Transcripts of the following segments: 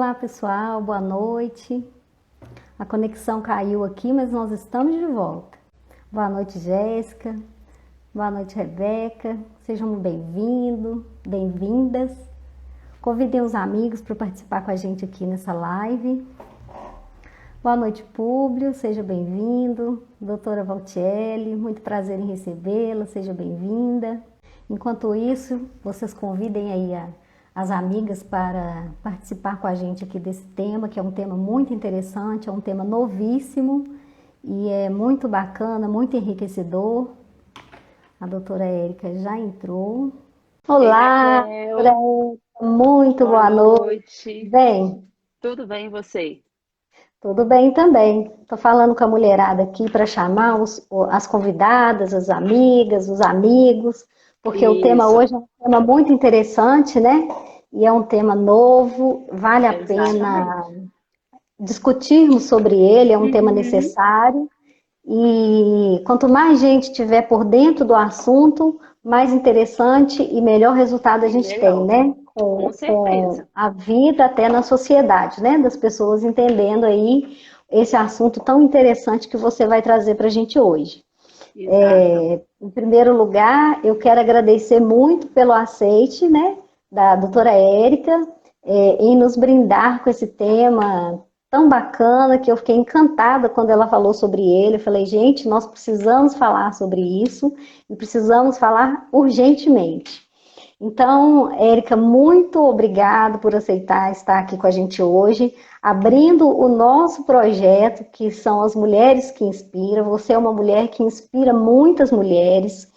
Olá pessoal, boa noite. A conexão caiu aqui, mas nós estamos de volta. Boa noite, Jéssica. Boa noite, Rebeca. Sejam bem-vindos, bem-vindas. Convidem os amigos para participar com a gente aqui nessa live. Boa noite, Públio. Seja bem-vindo. Doutora Valtiele, muito prazer em recebê-la. Seja bem-vinda. Enquanto isso, vocês convidem aí as amigas para participar com a gente aqui desse tema, que é um tema muito interessante, é um tema novíssimo e é muito bacana, muito enriquecedor. A doutora Érica já entrou. Olá, doutora Érica, muito boa noite. Bem? Tudo bem, e você? Tudo bem também. Estou falando com a mulherada aqui para chamar as convidadas, as amigas, os amigos, porque o tema hoje é um tema muito interessante, né? E é um tema novo, vale a pena discutirmos sobre ele, é um tema necessário. E quanto mais gente tiver por dentro do assunto, mais interessante e melhor resultado a gente tem, né? Com certeza. Com a vida até na sociedade, né? Das pessoas entendendo aí esse assunto tão interessante que você vai trazer para a gente hoje. Em primeiro lugar, eu quero agradecer muito pelo aceite, né, da doutora Érica, em nos brindar com esse tema tão bacana, que eu fiquei encantada quando ela falou sobre ele. Eu falei, gente, nós precisamos falar sobre isso e precisamos falar urgentemente. Então, Érica, muito obrigada por aceitar estar aqui com a gente hoje, abrindo o nosso projeto, que são as Mulheres que Inspiram. Você é uma mulher que inspira muitas mulheres.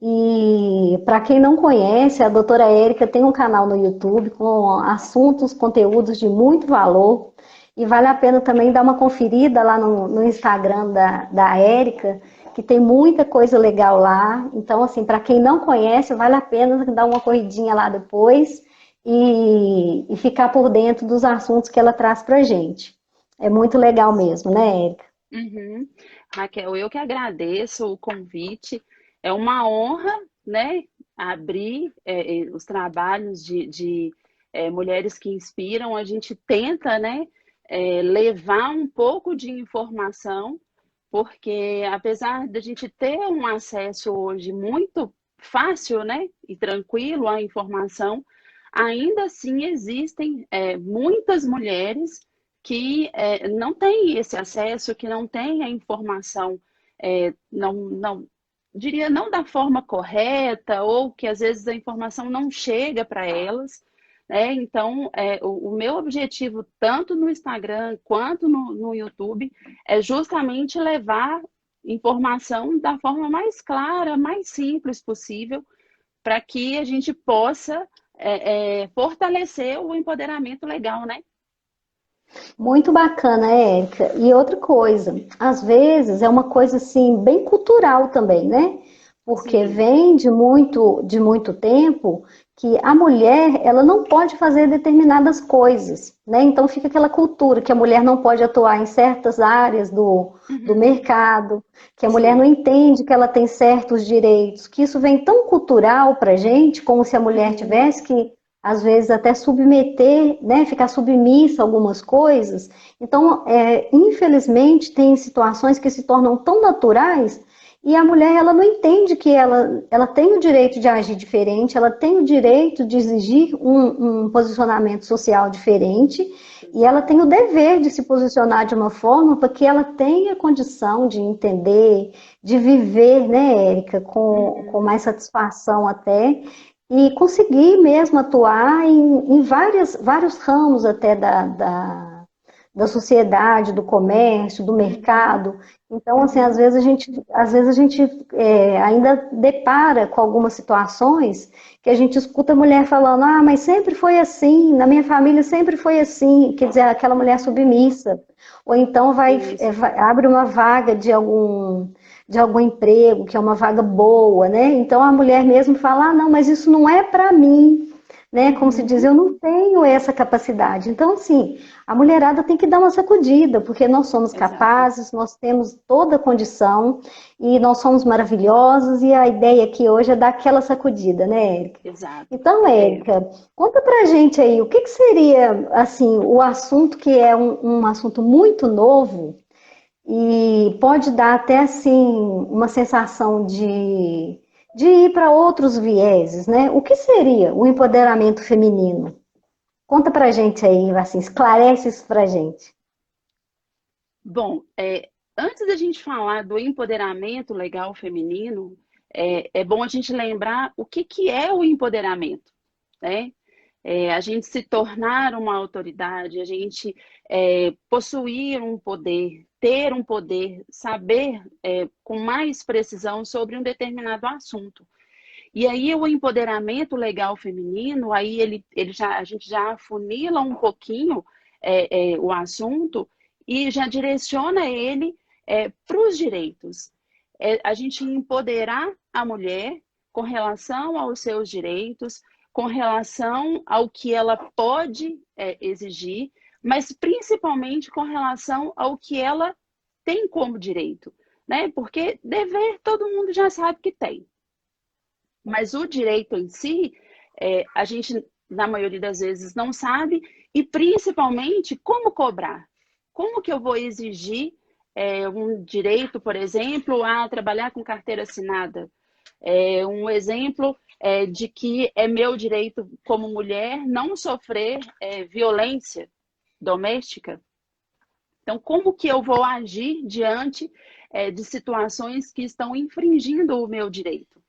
E para quem não conhece, a doutora Érica tem um canal no YouTube com assuntos, conteúdos de muito valor. E vale a pena também dar uma conferida lá no Instagram da Érica, que tem muita coisa legal lá. Então, assim, para quem não conhece, vale a pena dar uma corridinha lá depois e ficar por dentro dos assuntos que ela traz pra gente. É muito legal mesmo, né, Érica? Raquel, eu que agradeço o convite. É uma honra, né, abrir os trabalhos de mulheres que inspiram. A gente tenta, né, levar um pouco de informação, porque apesar de a gente ter um acesso hoje muito fácil, né, e tranquilo à informação, ainda assim existem muitas mulheres que não têm esse acesso, que não têm a informação, não diria não da forma correta, ou que às vezes a informação não chega para elas. Então, o meu objetivo, tanto no Instagram quanto no YouTube, é justamente levar informação da forma mais clara, mais simples possível, para que a gente possa fortalecer o empoderamento legal, né? Muito bacana, Érica. E outra coisa, às vezes é uma coisa assim bem cultural também, né? Porque Sim. vem de muito tempo que a mulher, ela não pode fazer determinadas coisas, né? Então fica aquela cultura que a mulher não pode atuar em certas áreas do mercado, que a mulher não entende que ela tem certos direitos, que isso vem tão cultural pra gente, como se a mulher tivesse que às vezes até submeter, né, ficar submissa a algumas coisas. Então, infelizmente, tem situações que se tornam tão naturais e a mulher ela não entende que ela tem o direito de agir diferente, ela tem o direito de exigir um posicionamento social diferente e ela tem o dever de se posicionar de uma forma para que ela tenha condição de entender, de viver, né, Érica, com mais satisfação até, e conseguir mesmo atuar em vários ramos até da sociedade, do comércio, do mercado. Então, assim, às vezes a gente ainda depara com algumas situações que a gente escuta a mulher falando, ah, mas sempre foi assim, na minha família sempre foi assim, quer dizer, aquela mulher submissa. Ou então abre uma vaga de algum emprego, que é uma vaga boa, né? Então a mulher mesmo fala, ah, não, mas isso não é para mim. né? Como se diz, Uhum. eu não tenho essa capacidade. Então, assim, a mulherada tem que dar uma sacudida, porque nós somos Exato, capazes, nós temos toda a condição e nós somos maravilhosos e a ideia aqui hoje é dar aquela sacudida, né, Érica? exato. Então, É, Érica, conta pra gente aí, o que que seria, assim, o assunto que é um assunto muito novo e pode dar até, assim, uma sensação de ir para outros vieses, né? O que seria o empoderamento feminino? Conta pra gente aí, assim, esclarece isso pra gente. bom, antes da gente falar do empoderamento legal feminino, é bom a gente lembrar o que que é o empoderamento, né? A gente se tornar uma autoridade, a gente possuir um poder, ter um poder, saber com mais precisão sobre um determinado assunto. E aí o empoderamento legal feminino, aí a gente já afunila um pouquinho o assunto e já direciona ele para os direitos. A gente empoderar a mulher com relação aos seus direitos, com relação ao que ela pode exigir, mas principalmente com relação ao que ela tem como direito, né? Porque dever todo mundo já sabe que tem. Mas o direito em si, a gente, na maioria das vezes, não sabe, e principalmente como cobrar. Como que eu vou exigir um direito, por exemplo, a trabalhar com carteira assinada? Um exemplo de que é meu direito como mulher não sofrer violência doméstica. Então, como que eu vou agir diante de situações que estão infringindo o meu direito?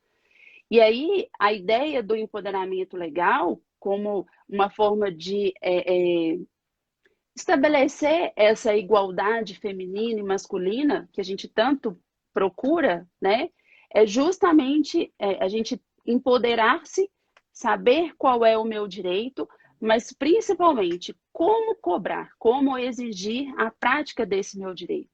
E aí, a ideia do empoderamento legal, como uma forma de estabelecer essa igualdade feminina e masculina que a gente tanto procura, né? É justamente a gente empoderar-se, saber qual é o meu direito, mas principalmente como cobrar, como exigir a prática desse meu direito.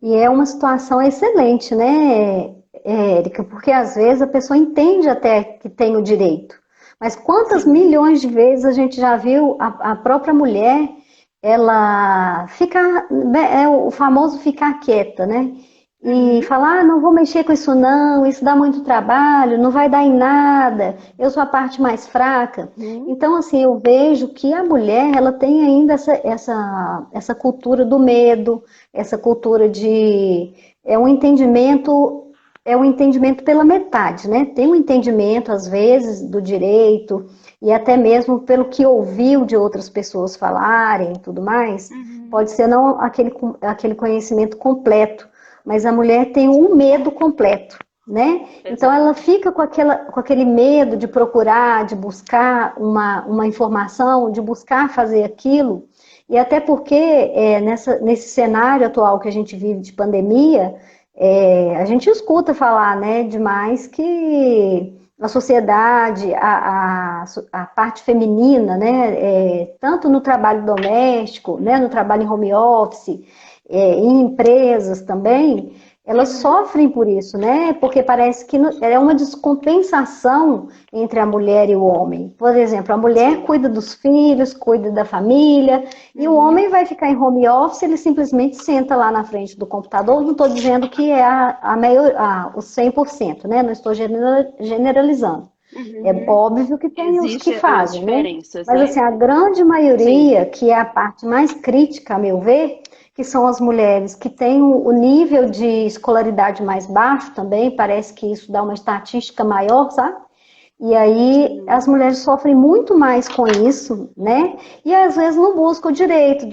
E é uma situação excelente, né, Érica? Porque às vezes a pessoa entende até que tem o direito. Mas quantas Sim. milhões de vezes a gente já viu a própria mulher, ela ficar, é o famoso ficar quieta, né? E Uhum. falar, ah, não vou mexer com isso não, isso dá muito trabalho, não vai dar em nada, eu sou a parte mais fraca. Uhum. Então, assim, eu vejo que a mulher, ela tem ainda essa cultura do medo, essa cultura de é um entendimento pela metade, né? Tem um entendimento às vezes do direito e até mesmo pelo que ouviu de outras pessoas falarem e tudo mais, Uhum. pode ser não aquele conhecimento completo, mas a mulher tem um medo completo, né? Então ela Exato. fica com aquele medo de procurar, de buscar uma informação, de buscar fazer aquilo. E até porque nesse cenário atual que a gente vive de pandemia, a gente escuta falar, né, demais que a sociedade, a parte feminina, né, tanto no trabalho doméstico, né, no trabalho em home office, em empresas também, elas Uhum. sofrem por isso, né? Porque parece que é uma descompensação entre a mulher e o homem. Por exemplo, a mulher Sim. cuida dos filhos, cuida da família, e o Uhum. homem vai ficar em home office, ele simplesmente senta lá na frente do computador. Não estou dizendo que é o 100%, né? Não estou generalizando. É Uhum. óbvio que tem os que Existem as fazem, né? diferenças, Mas né? assim, a grande Sim, maioria, que é a parte mais crítica, a meu ver, que são as mulheres que têm o nível de escolaridade mais baixo também, parece que isso dá uma estatística maior, sabe? E aí as sim, mulheres sofrem muito mais com isso, né? E às vezes não buscam o direito,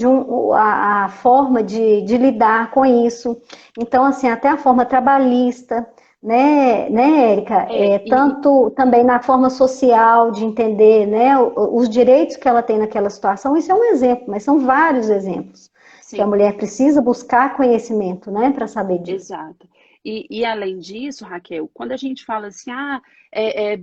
a forma de lidar com isso. Então, assim, até a forma trabalhista, né, Érica? Tanto também na forma social de entender, né, os direitos que ela tem naquela situação, isso é um exemplo, mas são vários exemplos que a sim, mulher precisa buscar conhecimento, né, para saber disso. exato. E além disso, Raquel, quando a gente fala assim,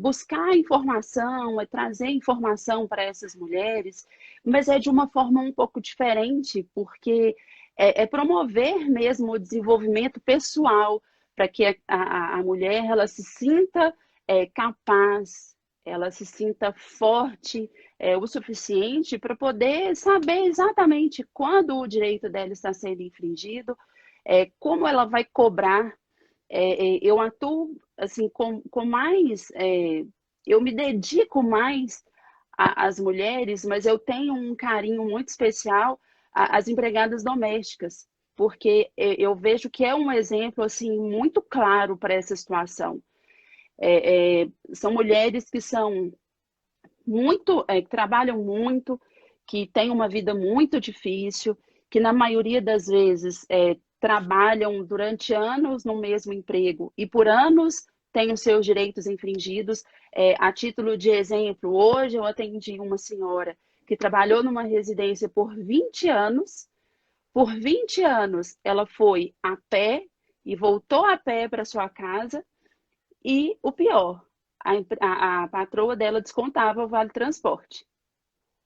buscar informação, trazer informação para essas mulheres, mas é de uma forma um pouco diferente, porque é promover mesmo o desenvolvimento pessoal para que a mulher ela se sinta capaz, ela se sinta forte o suficiente para poder saber exatamente quando o direito dela está sendo infringido, como ela vai cobrar. Eu atuo assim com mais, eu me dedico mais às mulheres, mas eu tenho um carinho muito especial às empregadas domésticas, porque eu vejo que é um exemplo assim muito claro para essa situação. São mulheres que são muito, que trabalham muito, que têm uma vida muito difícil, que na maioria das vezes trabalham durante anos no mesmo emprego e por anos têm os seus direitos infringidos. A título de exemplo, hoje eu atendi uma senhora que trabalhou numa residência por 20 anos. Por 20 anos ela foi a pé e voltou a pé para sua casa e o pior, a patroa dela descontava o vale transporte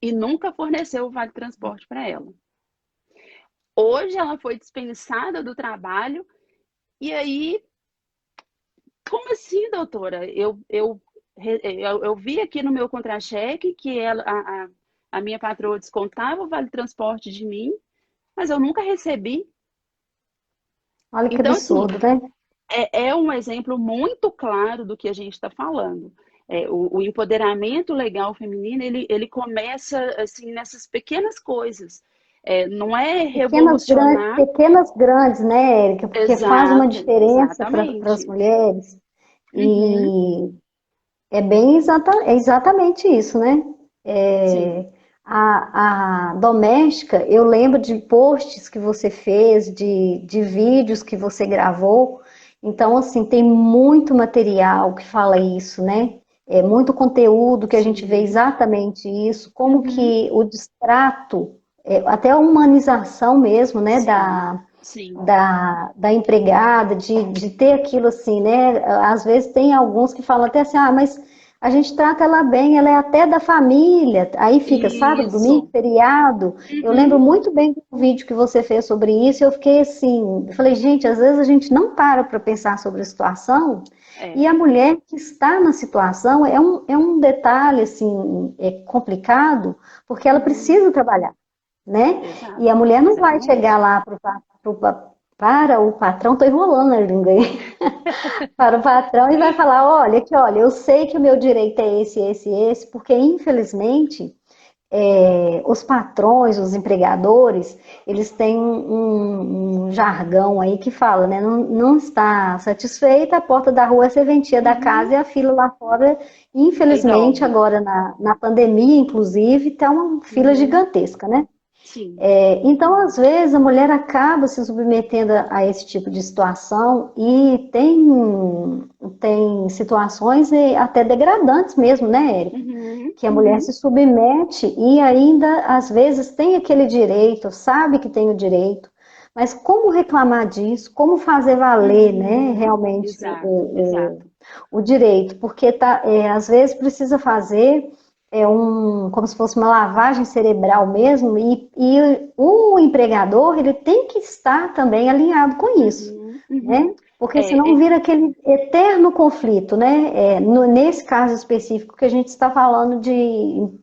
e nunca forneceu o vale transporte para ela. Hoje ela foi dispensada do trabalho e aí, como assim, doutora? Eu vi aqui no meu contra-cheque que a minha patroa descontava o vale transporte de mim, mas eu nunca recebi. Olha que Então, assim, absurdo, né? é um exemplo muito claro do que a gente está falando. O empoderamento legal feminino, ele começa assim nessas pequenas coisas. Não é revolucionar. Pequenas grandes, né, Érica? Porque faz uma Exato, diferença para as exatamente. mulheres. Uhum, E é exatamente isso, né? sim. É, a doméstica, eu lembro de posts que você fez, de vídeos que você gravou. Então, assim, tem muito material que fala isso, né? É muito conteúdo que a gente vê Sim. exatamente isso, como Uhum, que o destrato, até a humanização mesmo, né, sim, sim. da empregada, de ter aquilo assim, né? Às vezes tem alguns que falam até assim, ah, mas a gente trata ela bem, ela é até da família. Aí fica sábado, domingo, Isso. feriado. Eu lembro Uhum, muito bem do vídeo que você fez sobre isso. Eu fiquei assim, eu falei, gente, às vezes a gente não para pensar sobre a situação. E é, a mulher que está na situação é um detalhe assim, complicado, porque ela uhum, precisa trabalhar, né? E a exato, mulher não vai chegar exatamente. lá para o patrão, estou enrolando a língua aí, para o patrão e vai falar, olha, eu sei que o meu direito é esse, porque infelizmente os patrões, os empregadores, eles têm um jargão aí que fala, né? Não, não está satisfeita, a porta da rua é serventia da casa Uhum, e a fila lá fora, é infelizmente, enorme. agora na pandemia, inclusive, está uma fila Uhum, gigantesca, né? sim. Então, às vezes, a mulher acaba se submetendo a esse tipo de situação e tem situações até degradantes mesmo, né, Érica? Uhum, Que a mulher uhum, se submete e ainda, às vezes, tem aquele direito, sabe que tem o direito, mas como reclamar disso? Como fazer valer, né, uhum. realmente Exato, exato. o direito? Porque às vezes precisa fazer como se fosse uma lavagem cerebral mesmo, e o empregador ele tem que estar também alinhado com isso, Uhum, uhum. né? Porque É, senão é, vira aquele eterno conflito, né? Nesse caso específico que a gente está falando de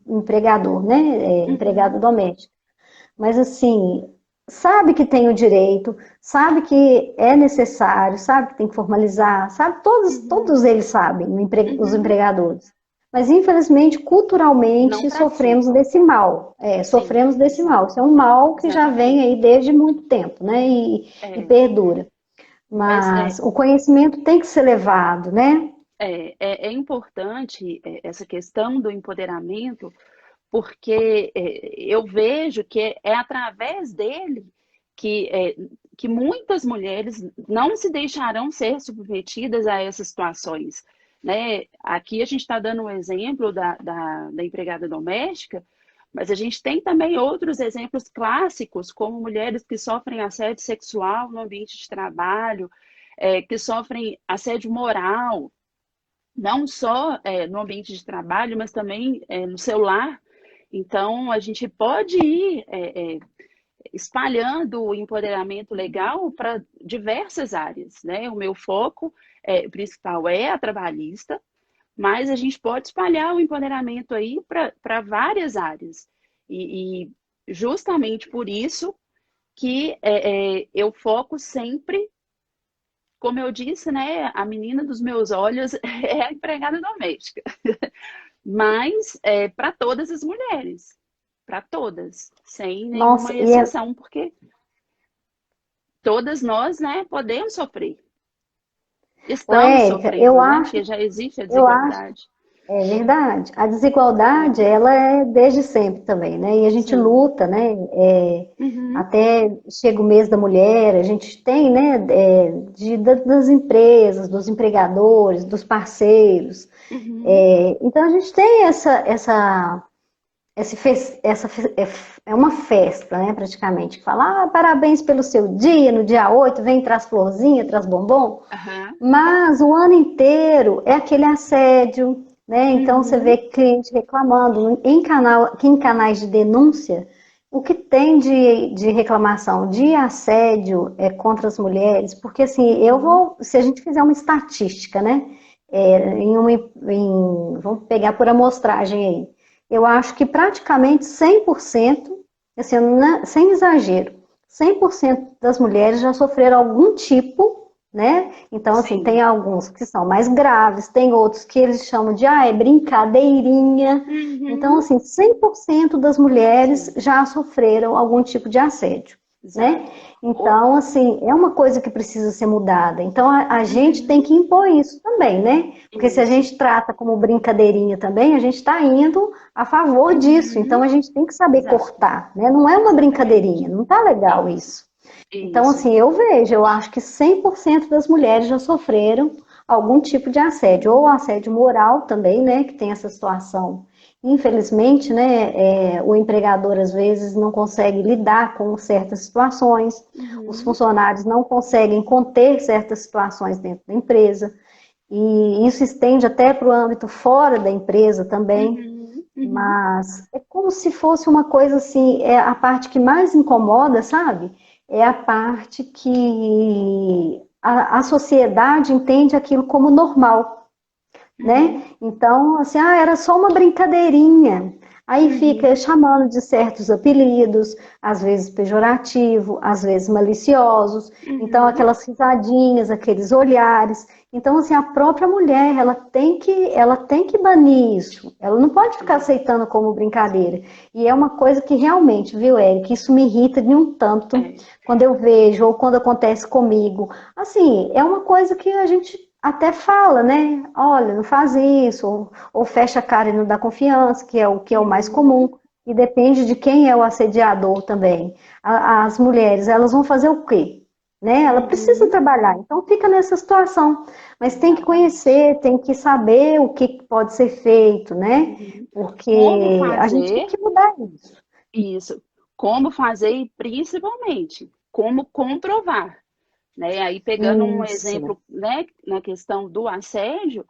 empregador, né? uhum, Empregado doméstico. Mas assim, sabe que tem o direito, sabe que é necessário, sabe que tem que formalizar, sabe? Todos uhum, eles sabem, os uhum. empregadores. Mas infelizmente, Não culturalmente, sofremos praticam. desse mal. Sim, Sofremos desse mal. Isso é exato. um mal que já vem Exatamente. aí desde muito tempo, né? E É, perdura. mas Mas o conhecimento tem que ser levado, né? é importante essa questão do empoderamento, porque eu vejo que é através dele que, que muitas mulheres não se deixarão ser submetidas a essas situações. Né? Aqui a gente está dando um exemplo da empregada doméstica, mas a gente tem também outros exemplos clássicos, como mulheres que sofrem assédio sexual no ambiente de trabalho, que sofrem assédio moral, não só no ambiente de trabalho, mas também no seu lar. Então, a gente pode ir espalhando o empoderamento legal para diversas áreas, né? O meu foco principal é a trabalhista, mas a gente pode espalhar o empoderamento aí para várias áreas. E justamente por isso que eu foco sempre, como eu disse, né, a menina dos meus olhos é a empregada doméstica, mas para todas as mulheres, para todas, sem Nossa, nenhuma e é, exceção, porque todas nós, né, podemos sofrer. ô, Estamos Érica, sofrendo, né? Porque já existe a eu acho, desigualdade. é verdade. A desigualdade, Uhum. ela é desde sempre também, né? E a gente Sim. luta, né? Uhum. Até chega o mês da mulher, a gente tem, né? Das empresas, dos empregadores, dos parceiros. Uhum. Então a gente tem é uma festa, né? Praticamente. Que fala, parabéns pelo seu dia, no dia 8 vem, traz florzinha, traz bombom. Aham. Mas o ano inteiro é aquele assédio, né? Então você vê Uhum. cliente reclamando em canais de denúncia, o que tem de reclamação de assédio contra as mulheres, porque assim, Uhum. se a gente fizer uma estatística, né? Vamos pegar por amostragem aí. Eu acho que praticamente 100%, assim, sem exagero, 100% das mulheres já sofreram algum tipo, né? Então, assim, tem Sim. alguns que são mais graves, tem outros que eles chamam de, é brincadeirinha. Então, Uhum. assim, 100% das mulheres Sim. já sofreram algum tipo de assédio, né? Exato. O- Então, assim, é uma coisa que precisa ser mudada. Então, a gente tem Uhum. que impor isso também, né? Porque se a Isso. gente trata como brincadeirinha também, a gente está indo a favor disso. Então, Uhum. a gente tem que saber Exato. cortar, né? Não é uma Exatamente. brincadeirinha, não tá legal Isso. isso. Então, Isso. assim, eu vejo, eu acho que 100% das mulheres já sofreram algum tipo de assédio, ou assédio moral também, né, que tem essa situação. Infelizmente, né, o empregador às vezes não consegue lidar com certas situações, os Uhum. funcionários não conseguem conter certas situações dentro da empresa, e isso estende até para o âmbito fora da empresa também. Uhum. Uhum. Mas é como se fosse uma coisa assim, é a parte que mais incomoda, sabe? É a parte que a sociedade entende aquilo como normal, né? Uhum. Então, assim, era só uma brincadeirinha. Aí fica Uhum. chamando de certos apelidos, às vezes pejorativo, às vezes maliciosos. Então, Uhum. aquelas risadinhas, aqueles olhares. Então, assim, a própria mulher, ela tem que banir isso. Ela não pode ficar Sim. aceitando como brincadeira. E é uma coisa que realmente, viu, Eric, isso me irrita de um tanto É. quando eu vejo ou quando acontece comigo. Assim, é uma coisa que a gente até fala, né? Olha, não faz isso, ou fecha a cara e não dá confiança, que é o mais Uhum. comum, e depende de quem é o assediador também. As mulheres, elas vão fazer o quê? Né? Ela precisa Uhum. trabalhar, então fica nessa situação, mas tem que Exatamente. conhecer, tem que saber o que pode ser feito, né? Uhum. Como Porque a gente tem fazer que mudar isso. isso? Como fazer e principalmente como comprovar, né? Aí pegando um Isso. exemplo, né, na questão do assédio,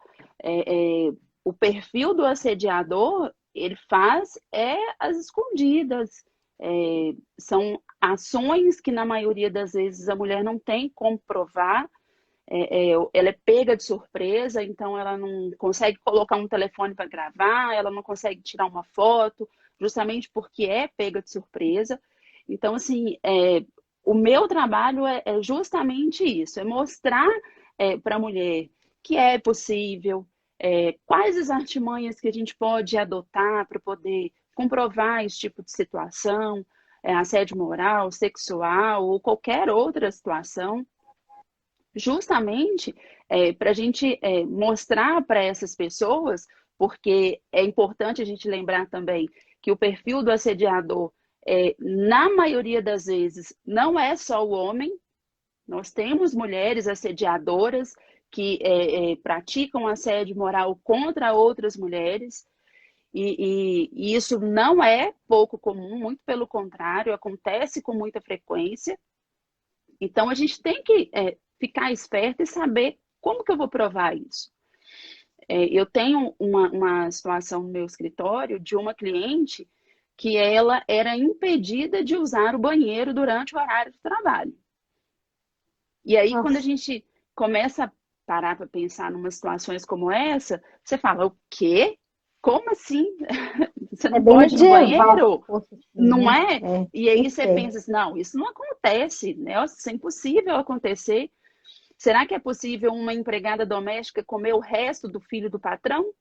o perfil do assediador ele faz as escondidas, são ações que na maioria das vezes a mulher não tem como provar. Ela é pega de surpresa, então ela não consegue colocar um telefone para gravar, ela não consegue tirar uma foto, justamente porque é pega de surpresa. Então, assim, o meu trabalho é justamente isso, é mostrar para a mulher que é possível, quais as artimanhas que a gente pode adotar para poder comprovar esse tipo de situação, assédio moral, sexual ou qualquer outra situação justamente para a gente mostrar para essas pessoas, porque é importante a gente lembrar também que o perfil do assediador, na maioria das vezes, não é só o homem, nós temos mulheres assediadoras que praticam assédio moral contra outras mulheres, e isso não é pouco comum, muito pelo contrário, acontece com muita frequência. Então, a gente tem que ficar esperto e saber como que eu vou provar isso. Eu tenho uma situação no meu escritório de uma cliente que ela era impedida de usar o banheiro durante o horário de trabalho. E aí, quando a Nossa, gente começa parar para pensar numa situações como essa, você fala, o quê? Como assim? Você É não bem pode ir no medieval, se banheiro? fosse assim, Não né? é? É, E aí tem que você ser. pensa assim, não, isso não acontece, né? Isso é impossível acontecer. Será que é possível uma empregada doméstica comer o resto do filho do patrão?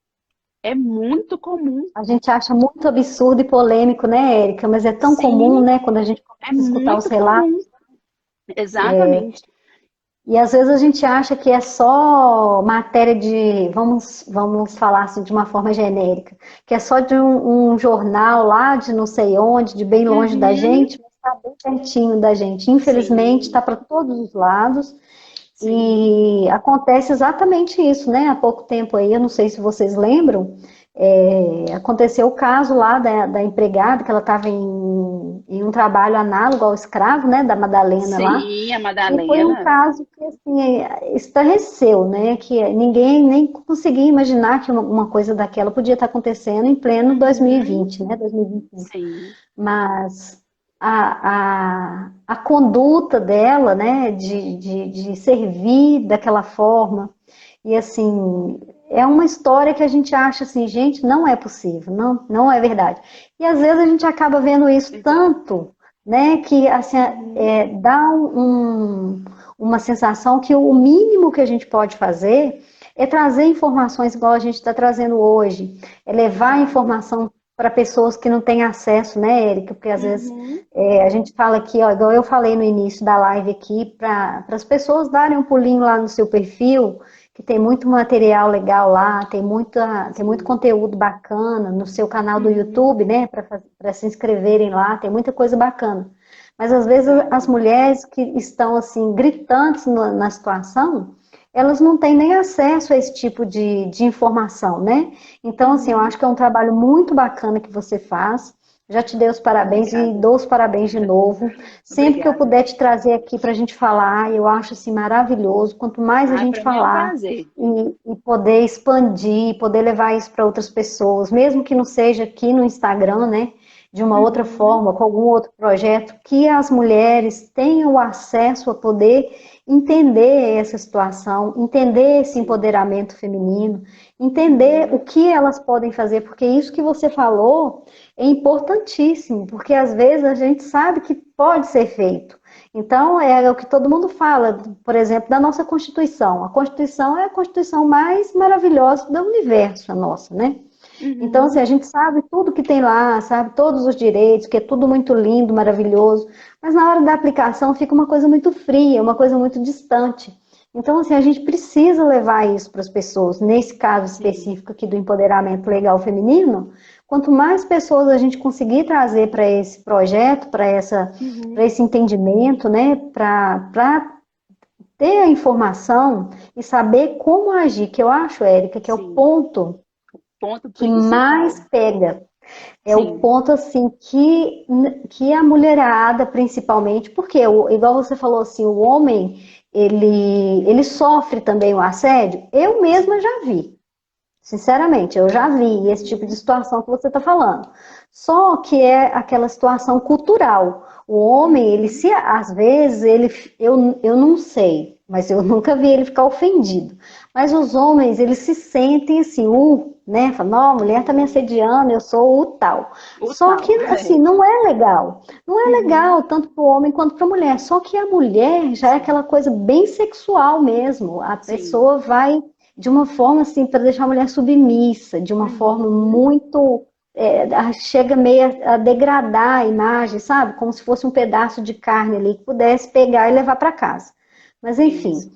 É muito comum. A gente acha muito absurdo e polêmico, né, Érica? Mas é tão comum, Sim, né, quando a gente é começa a escutar os muito relatos. comum. Exatamente. E às vezes a gente acha que é só matéria de, vamos falar assim de uma forma genérica, que é só de um jornal lá de não sei onde, de bem longe da Uhum, gente, mas está bem pertinho da gente. Infelizmente, está sim, para todos os lados. sim. E acontece exatamente isso, né? Há pouco tempo aí, eu não sei se vocês lembram, aconteceu o caso lá da empregada, que ela estava em um trabalho análogo ao escravo, né? Da Madalena lá. Sim, a E foi um Madalena. caso que, assim, estarreceu, né? Que ninguém nem conseguia imaginar que uma coisa daquela podia estar acontecendo em pleno Uhum, 2020, né? 2021. sim, Mas a conduta dela, né? De servir daquela forma, e assim, é uma história que a gente acha assim, gente, não é possível, não é verdade. E às vezes a gente acaba vendo isso exato. tanto, né, que assim, Uhum, dá uma sensação que o mínimo que a gente pode fazer é trazer informações igual a gente está trazendo hoje, é levar uhum, informação para pessoas que não têm acesso, né, Érica? Porque às vezes uhum, a gente fala aqui, ó, igual eu falei no início da live aqui, para as pessoas darem um pulinho lá no seu perfil, que tem muito material legal lá, tem muito sim. conteúdo bacana no seu canal do Uhum, YouTube, né, para se inscreverem lá, tem muita coisa bacana. Mas às vezes as exato. mulheres que estão assim gritantes na situação, elas não têm nem acesso a esse tipo de informação, né? Então, assim, eu Uhum, acho que é um trabalho muito bacana que você faz. Já te dei os parabéns e obrigada. dou os parabéns de novo. Sempre que eu Obrigada. puder te trazer aqui para a gente falar, eu acho assim maravilhoso. Quanto mais a Ah, gente para mim é um falar prazer. e poder expandir, poder levar isso para outras pessoas, mesmo que não seja aqui no Instagram, né? De uma outra Uhum, forma, com algum outro projeto, que as mulheres tenham o acesso a poder entender essa situação, entender esse sim. empoderamento feminino, entender o Uhum, que elas podem fazer, porque isso que você falou é importantíssimo, porque às vezes a gente sabe que pode ser feito. Então, é o que todo mundo fala, por exemplo, da nossa Constituição. A Constituição é a Constituição mais maravilhosa do universo, a nossa, né? Então, assim, uhum, a gente sabe tudo que tem lá, sabe todos os direitos, que é tudo muito lindo, maravilhoso, mas na hora da aplicação fica uma coisa muito fria, uma coisa muito distante. Então, assim, a gente precisa levar isso para as pessoas. Nesse caso sim. específico aqui do empoderamento legal feminino, quanto mais pessoas a gente conseguir trazer para esse projeto, para Uhum, esse entendimento, né, para ter a informação e saber como agir, que eu acho, Érica, que é o sim. ponto Ponto que mais principal. pega. É o Sim. ponto assim que a mulherada, principalmente, porque igual você falou assim, o homem ele sofre também o assédio. Eu mesma Sim. já vi, sinceramente, eu já vi esse tipo de Uhum, situação que você está falando. Só que é aquela situação cultural. O homem, ele uhum, se às vezes eu não sei, mas eu nunca vi ele ficar ofendido. Mas os homens, eles se sentem assim, né? Falam, não, a mulher tá me uhum. assediando, eu sou o tal. O Só que tal. assim, É. não é legal. Não é Uhum, legal tanto para o homem quanto para a mulher. Só que a mulher já é sim. aquela coisa bem sexual mesmo. A Sim. pessoa vai de uma forma assim para deixar a mulher submissa, de uma forma Uhum, muito chega meio a degradar a imagem, sabe? Como se fosse um pedaço de carne ali que pudesse pegar e levar para casa. Mas isso. enfim,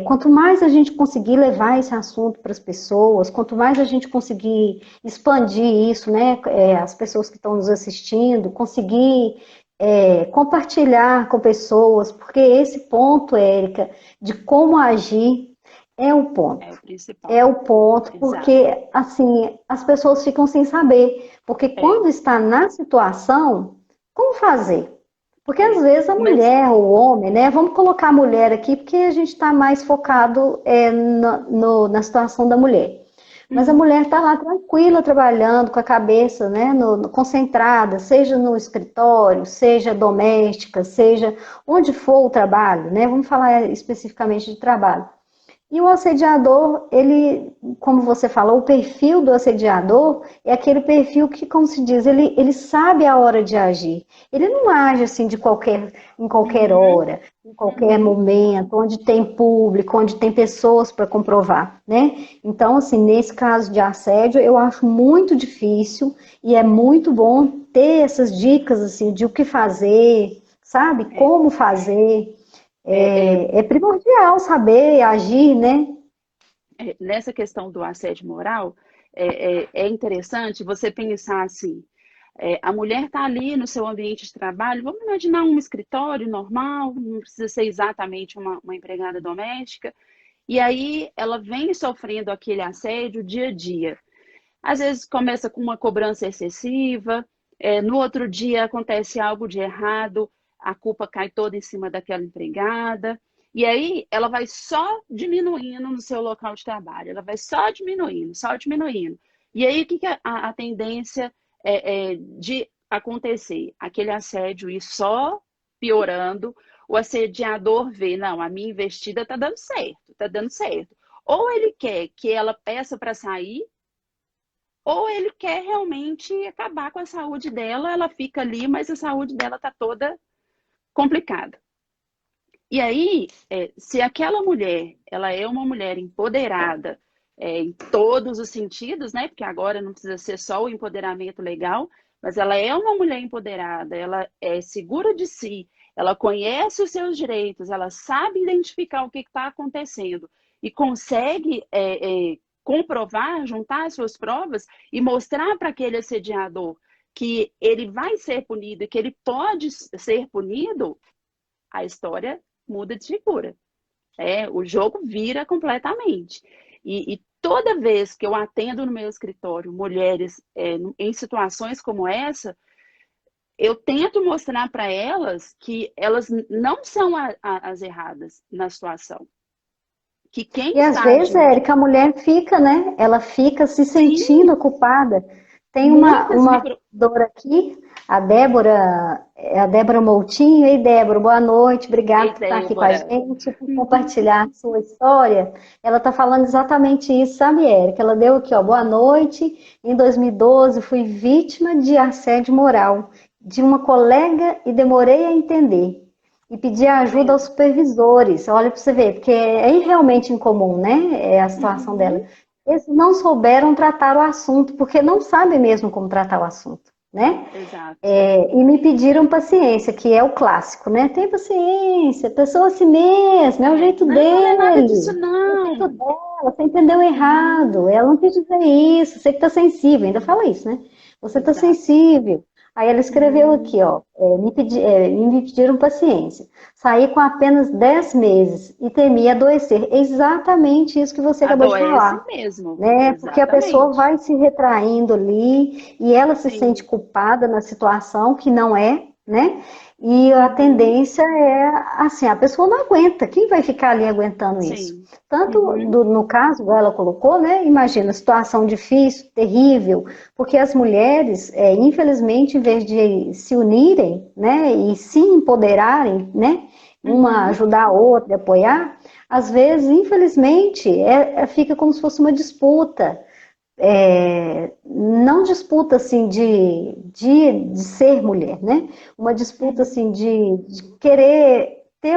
quanto mais a gente conseguir levar esse assunto para as pessoas, quanto mais a gente conseguir expandir isso, né? As pessoas que estão nos assistindo, conseguir compartilhar com pessoas, porque esse ponto, Érica, de como agir é o É ponto. o principal. É o ponto, Exato. porque assim as pessoas ficam sem saber, porque É, quando está na situação, como fazer? Porque às é. vezes a Mas, mulher, o homem, né? Vamos colocar a mulher aqui, porque a gente está mais focado na situação da mulher. Mas a uhum, mulher está lá tranquila, trabalhando com a cabeça, né, concentrada, seja no escritório, seja doméstica, seja onde for o trabalho, né? Vamos falar especificamente de trabalho. E o assediador, ele, como você falou, o perfil do assediador é aquele perfil que, como se diz, ele sabe a hora de agir. Ele não age assim em qualquer Uhum, hora, em qualquer uhum. momento, onde tem público, onde tem pessoas para comprovar, né? Então, assim, nesse caso de assédio, eu acho muito difícil e é muito bom ter essas dicas, assim, de o que fazer, sabe? É, Como fazer. é, é, É primordial saber agir, né? nessa questão do assédio moral, é interessante você pensar assim, a mulher está ali no seu ambiente de trabalho, vamos imaginar um escritório normal, não precisa ser exatamente uma empregada doméstica, e aí ela vem sofrendo aquele assédio dia a dia. Às vezes começa com uma cobrança excessiva, no outro dia acontece algo de errado, a culpa cai toda em cima daquela empregada, e aí ela vai só diminuindo no seu local de trabalho, ela vai só diminuindo, só diminuindo. E aí o que que a tendência de acontecer? Aquele assédio ir só piorando, o assediador vê, não, a minha investida está dando certo, está dando certo. Ou ele quer que ela peça para sair, ou ele quer realmente acabar com a saúde dela, ela fica ali, mas a saúde dela está toda complicada. E aí, se aquela mulher, ela é uma mulher empoderada, em todos os sentidos, né? Porque agora não precisa ser só o empoderamento legal, mas ela é uma mulher empoderada, ela é segura de si, ela conhece os seus direitos, ela sabe identificar o que está acontecendo e consegue comprovar, juntar as suas provas e mostrar para aquele assediador que ele vai ser punido e que ele pode ser punido, a história muda de figura. O jogo vira completamente. E toda vez que eu atendo no meu escritório mulheres em situações como essa, eu tento mostrar para elas que elas não são as erradas na situação. Que quem E às está vezes, agindo de... Érica, a mulher fica, né? Ela fica se Sim, sentindo culpada. Tem muitas uma micro... dor aqui, a Débora Moutinho. Ei, Débora, boa noite, obrigada Ei, por estar aqui com a Débora. gente, por compartilhar a sua história. Ela está falando exatamente isso, sabe, Érica? Ela deu aqui, ó, boa noite. Em 2012, fui vítima de assédio moral de uma colega e demorei a entender e pedir Tá ajuda aos vendo? supervisores. Olha para você ver, porque é realmente incomum, né? É a situação dela. Uhum, Eles não souberam tratar o assunto, porque não sabem mesmo como tratar o assunto, né? exato. E me pediram paciência, que é o clássico, né? Tem paciência, a pessoa assim mesmo, é o jeito Não, não é nada dele, disso, é o jeito não. dela, você entendeu errado, Uhum, ela não quis dizer isso, você que tá sensível, ainda fala isso, né? Você tá exato. sensível. Aí ela escreveu Uhum. aqui, ó, me pediram paciência. Saí com apenas 10 meses e temia adoecer. É exatamente isso que você acabou de Adoece falar, mesmo, né? Porque a pessoa exatamente. vai se retraindo ali e ela se sente Sim. culpada na situação que não é, né? E a Uhum. tendência é assim, a pessoa não aguenta. Quem vai ficar ali aguentando isso? Sim. Tanto Uhum. no caso, ela colocou, né? Imagina, situação difícil, terrível, porque as mulheres, infelizmente, em vez de se unirem, né, e se empoderarem, né, uma Uhum. ajudar a outra, apoiar, às vezes, infelizmente, fica como se fosse uma disputa. Não disputa assim de ser mulher, né? Uma disputa Uhum. assim de querer ter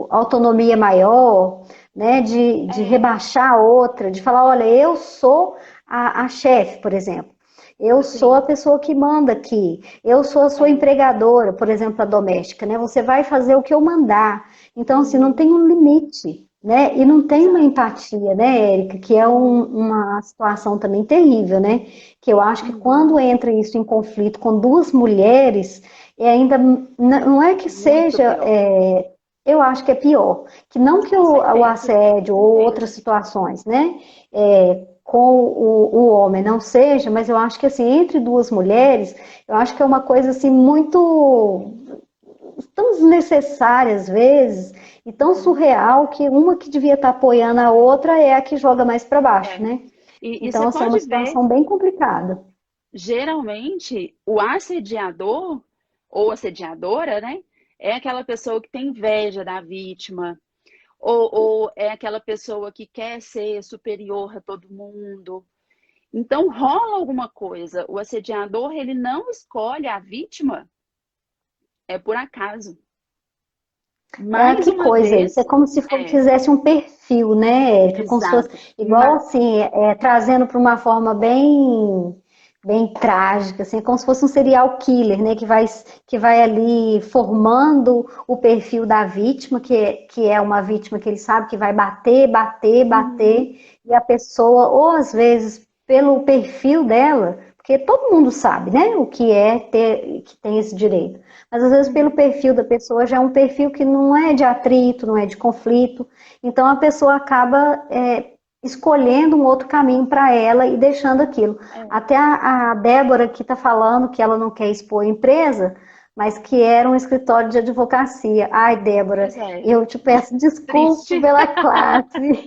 autonomia maior, né? De É, rebaixar a outra, de falar, olha, eu sou a chefe, por exemplo. Eu sou a sim. pessoa que manda aqui. Eu sou a sua É. empregadora, por exemplo, a doméstica, né? Você vai fazer o que eu mandar. Então, assim, não Uhum. tem um limite, né? E não tem uma Exato. empatia, né, Érica? Que é Uhum. uma situação também terrível, né? Que eu acho que Uhum. quando entra isso em conflito com duas mulheres, ainda não é que Muito seja, pior. eu acho que é pior, que não que Com o certeza. Com assédio ou outras certeza. situações, né? Com o homem não seja, mas eu acho que assim, entre duas mulheres, eu acho que é uma coisa assim muito tão desnecessária às vezes e tão Uhum. surreal que uma que devia estar apoiando a outra é a que joga mais para baixo, É. né? E Então, você assim, é uma pode ver, situação bem complicada. geralmente, o assediador ou assediadora, né? É aquela pessoa que tem inveja da vítima, ou é aquela pessoa que quer ser superior a todo mundo. Então rola alguma coisa. O assediador, ele não escolhe a vítima, é por acaso. É, Mais que uma coisa isso. É vez, como se é, fizesse um perfil, né, Érica? Como se fosse exato. igual assim, trazendo para uma forma bem trágica, assim, como se fosse um serial killer, né, que vai ali formando o perfil da vítima, que é uma vítima que ele sabe que vai bater, bater, Uhum, bater, e a pessoa, ou às vezes, pelo perfil dela, porque todo mundo sabe, né, o que é ter, que tem esse direito. Mas às vezes pelo uhum. perfil da pessoa já é um perfil que não é de atrito, não é de conflito. Então a pessoa acaba escolhendo um outro caminho para ela e deixando aquilo. É, Até a Débora que está falando que ela não quer expor a empresa, mas que era um escritório de advocacia. Ai, Débora, pois é, eu te peço desculpa triste. pela classe.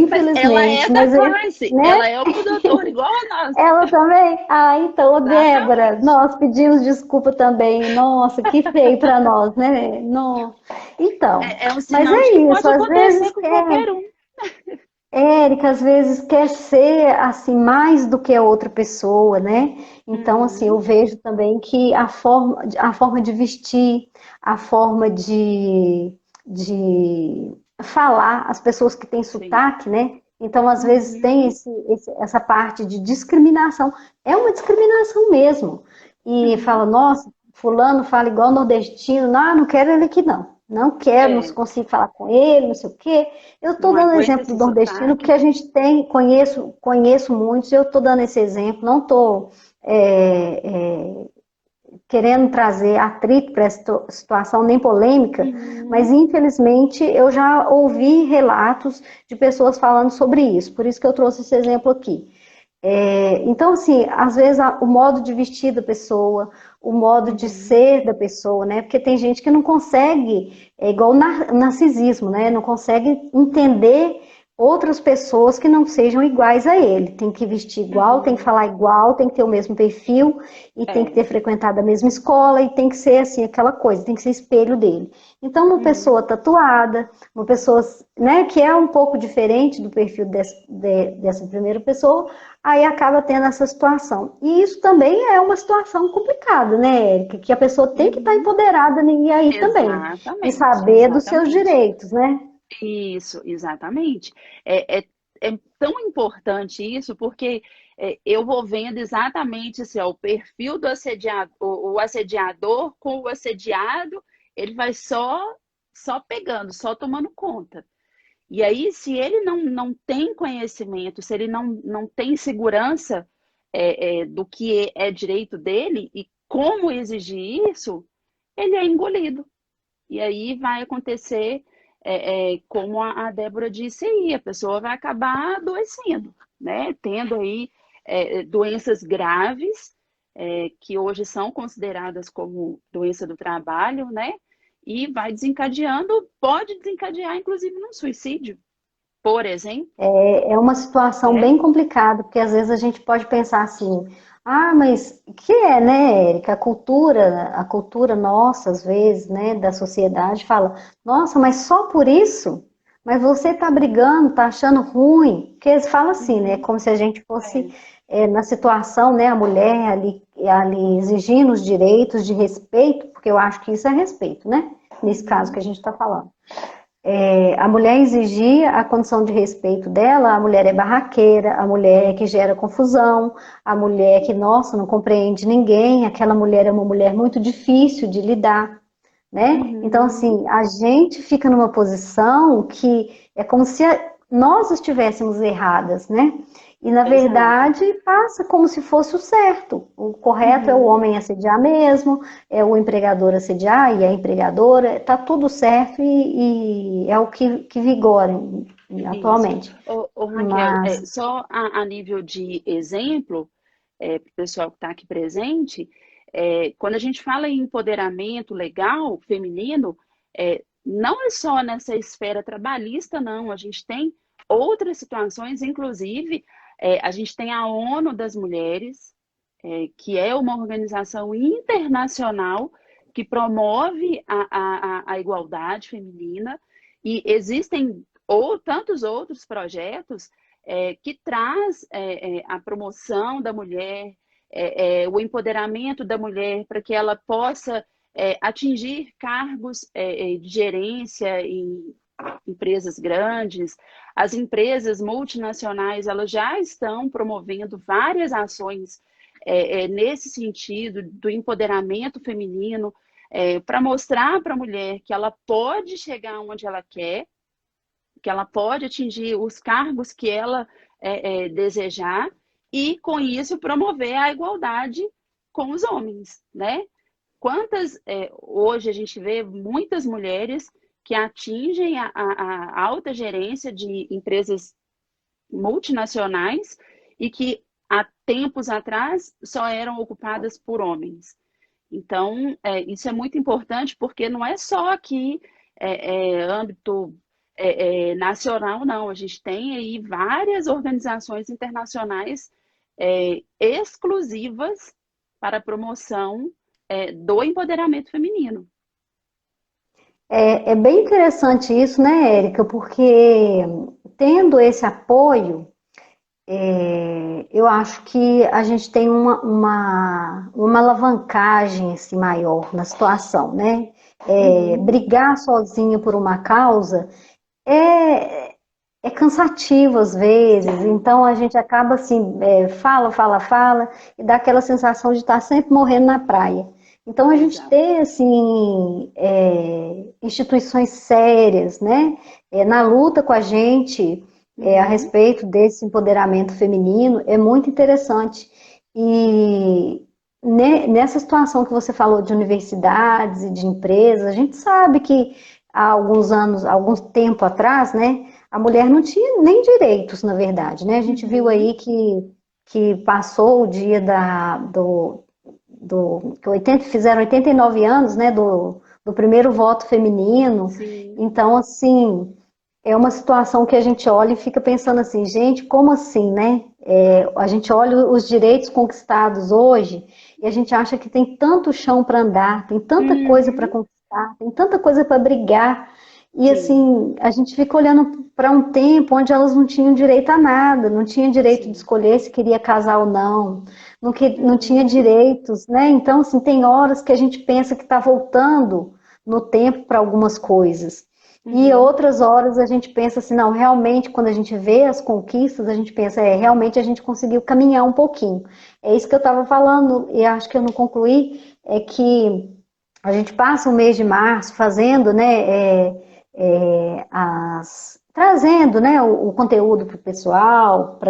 Mas ela é Infelizmente, da mas classe, né? ela é uma doutora igual a nós. Ela também? Ah, então, ô, Débora, Exatamente. nós pedimos desculpa também. Nossa, que feio para nós, né? Não. Então, É um mas sinal de é que isso, pode às acontecer vezes com qualquer um. Érica, às vezes quer ser assim mais do que a outra pessoa, né? Então, assim, eu Uhum, vejo também que a forma de vestir, a forma de falar, as pessoas que têm sim. sotaque, né? Então, às vezes tem Uhum, essa parte de discriminação. É uma discriminação mesmo. E uhum. fala, nossa, fulano fala igual nordestino, não, não quero ele aqui não. Não quero, não É, consigo falar com ele, não sei o quê. Eu estou não dando aguenta exemplo do esse nordestino porque sotaque. a gente tem, conheço muitos, eu estou dando esse exemplo, não estou querendo trazer atrito para essa situação, nem polêmica, mas Uhum, infelizmente eu já ouvi relatos de pessoas falando sobre isso, por isso que eu trouxe esse exemplo aqui. Então, assim, às vezes o modo de vestir da pessoa, o modo de uhum, ser da pessoa, né? Porque tem gente que não consegue, é igual o narcisismo, né? Não consegue entender outras pessoas que não sejam iguais a ele. Tem que vestir igual, tem que uhum. falar igual, tem que ter o mesmo perfil e tem que ter É, frequentado a mesma escola e tem que ser assim aquela coisa, tem que ser espelho dele. Então, uma pessoa uhum, tatuada, uma pessoa, né, que é um pouco diferente do perfil dessa primeira pessoa, aí acaba tendo essa situação. E isso também é uma situação complicada, né, Érica? Que a pessoa tem que estar uhum. empoderada e aí também, de Exatamente, saber dos seus exatamente. direitos, né? Isso, exatamente. É tão importante isso, porque eu vou vendo exatamente assim, ó, o perfil do assediado, o assediador com o assediado, ele vai só pegando, só tomando conta. E aí, se ele não tem conhecimento, se ele não tem segurança do que é direito dele e como exigir isso, ele é engolido. E aí vai acontecer, como a Débora disse aí, a pessoa vai acabar adoecendo, né? Tendo aí doenças graves, que hoje são consideradas como doença do trabalho, né? E vai desencadeando, pode desencadear, inclusive, num suicídio, por exemplo, É uma situação né? bem complicada, porque às vezes a gente pode pensar assim, ah, mas que é, né, Érica? A cultura nossa, às vezes, né, da sociedade, fala, nossa, mas só por isso? Mas você tá brigando, tá achando ruim? Porque eles falam assim, né, Uhum, como se a gente fosse é, na situação, né, a mulher ali exigindo os direitos de respeito, porque eu acho que isso é respeito, né? Nesse caso que uhum, a gente está falando. A mulher exigia a condição de respeito dela, a mulher é barraqueira, a mulher é que gera confusão, a mulher que, nossa, não compreende ninguém, aquela mulher é uma mulher muito difícil de lidar, né? Então, uhum, assim, a gente fica numa posição que é como se nós estivéssemos erradas, né? E, na exato. verdade, passa como se fosse o certo. O correto é o Uhum, homem assediar mesmo, é o empregador assediar e a empregadora, tá tudo certo e é o que vigora isso. atualmente. Raquel, Mas só a nível de exemplo, para o pessoal que está aqui presente, quando a gente fala em empoderamento legal feminino, não é só nessa esfera trabalhista, não. A gente tem outras situações, inclusive, a gente tem a ONU das Mulheres, que é uma organização internacional que promove a igualdade feminina. E existem tantos outros projetos que traz a promoção da mulher, o empoderamento da mulher para que ela possa atingir cargos de gerência em empresas grandes. As empresas multinacionais, elas já estão promovendo várias ações nesse sentido do empoderamento feminino, para mostrar para a mulher que ela pode chegar onde ela quer, que ela pode atingir os cargos que ela desejar e, com isso, promover a igualdade com os homens, né? Hoje a gente vê muitas mulheres que atingem a alta gerência de empresas multinacionais e que há tempos atrás só eram ocupadas por homens. Então, isso é muito importante porque não é só aqui âmbito nacional, não. A gente tem aí várias organizações internacionais exclusivas para a promoção do empoderamento feminino. É bem interessante isso, né, Érica? Porque tendo esse apoio, eu acho que a gente tem uma alavancagem assim, maior na situação, né? Brigar sozinha por uma causa é cansativo às vezes, então a gente acaba assim, fala, e dá aquela sensação de estar sempre morrendo na praia. Então a gente ter assim, instituições sérias, né, na luta com a gente a respeito desse empoderamento feminino é muito interessante. E nessa situação que você falou de universidades e de empresas, a gente sabe que há algum tempo atrás, né, a mulher não tinha nem direitos, na verdade, né? A gente viu aí que passou o dia fizeram 89 anos, né, do primeiro voto feminino. Sim. Então, assim, é uma situação que a gente olha e fica pensando assim, gente, como assim, né? A gente olha os direitos conquistados hoje e a gente acha que tem tanto chão para andar, tem tanta coisa para conquistar, tem tanta coisa para brigar. E Sim. assim, a gente fica olhando para um tempo onde elas não tinham direito a nada, não tinham direito de escolher se queria casar ou não tinha direitos, né? Então, assim, tem horas que a gente pensa que está voltando no tempo para algumas coisas. E outras horas a gente pensa assim, não, realmente, quando a gente vê as conquistas, a gente pensa, realmente a gente conseguiu caminhar um pouquinho. É isso que eu estava falando, e acho que eu não concluí, é que a gente passa o mês de março fazendo, né, trazendo, né, o conteúdo para o pessoal, para